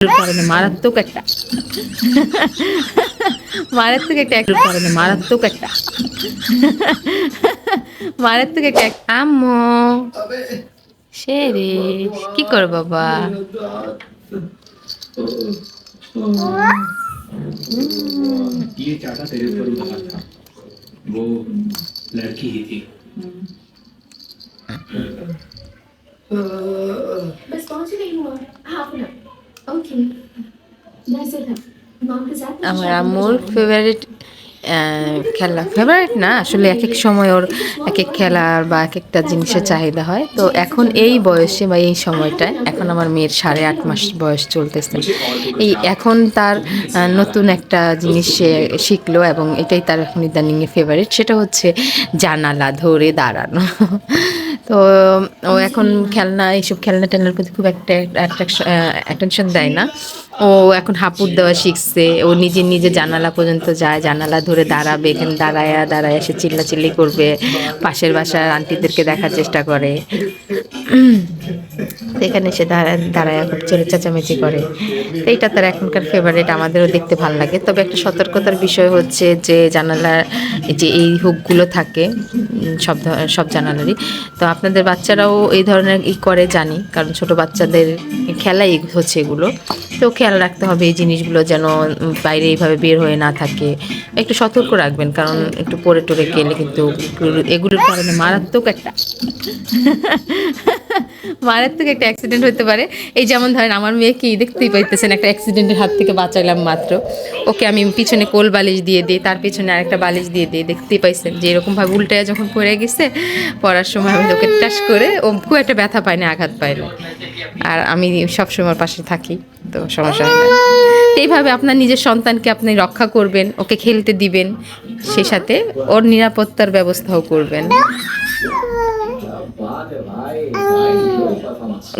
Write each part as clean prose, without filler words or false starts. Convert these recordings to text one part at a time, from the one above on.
কারণে মারাত্মক একটা মারাত্মক একটা আম্মু সে রে কি করো বাবা ये चाहता तेरे ऊपर उदार था वो लड़की ही थी बस पहुंच ही नहीं हुआ हाफ एन आवर ओके वैसे था मॉम के साथ আমার আম্মুর ফেভারিট খেলা ফেভারিট না আসলে এক এক সময় ওর এক এক খেলার বা এক একটা জিনিসের চাহিদা হয় তো এখন এই বয়সে বা এই সময়টায় এখন আমার মেয়ের 8.5 মাস বয়স চলতেছে এই এখন তার নতুন একটা জিনিস সে শিখলো এবং এটাই তার এখন ইদানিংয়ে ফেভারিট সেটা হচ্ছে জানালা ধরে দাঁড়ানো তো ও এখন খেলনা এইসব খেলনা টেলনার প্রতি খুব একটা অ্যাটেনশন দেয় না ও এখন হাঁপুড় দেওয়া শিখছে ও নিজে নিজে জানালা পর্যন্ত যায় জানালা ধরে দাঁড়াবে এখানে দাঁড়ায় সে চিল্লাচিল্লি করবে পাশের বাসার আন্টিদেরকে দেখার চেষ্টা করে এখানে সে দাঁড়ায় খুব চলে চেঁচামেচি করে তো এইটা তার এখনকার ফেভারিট আমাদেরও দেখতে ভালো লাগে তবে একটা সতর্কতার বিষয় হচ্ছে যে জানালার যে এই হুকগুলো থাকে সব জানালারই তো আপনাদের বাচ্চারাও এই ধরনের করে জানি কারণ ছোট বাচ্চাদের খেলাই হচ্ছে এগুলো তো খেয়াল রাখতে হবে এই জিনিসগুলো যেন বাইরে এইভাবে বের হয়ে না থাকে একটু সতর্ক রাখবেন কারণ একটু পড়ে টরে গেলে কিন্তু এগুলোর কারণে মারাত্মক একটা অ্যাক্সিডেন্ট হতে পারে এই যেমন ধরেন আমার মেয়েকে দেখতেই পাইতেছেন একটা অ্যাক্সিডেন্টের হাত থেকে বাঁচাইলাম মাত্র ওকে আমি পিছনে কোল বালিশ দিয়ে দিই তার পিছনে আরেকটা বালিশ দিয়ে দিই দেখতেই পাইছেন যে এরকমভাবে উল্টায় যখন পড়ে গেছে পড়ার সময় আমি ওকে টাচ করে ও খুব একটা ব্যথা পায় না আঘাত পায় না আর আমি সবসময় পাশে থাকি তো সমস্যা হয় না এইভাবে আপনার নিজের সন্তানকে আপনি রক্ষা করবেন ওকে খেলতে দিবেন সেই সাথে ওর নিরাপত্তার ব্যবস্থাও করবেন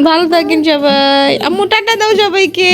ভালো থাকেন সবাই আম্মু টাটা দাও সবাইকে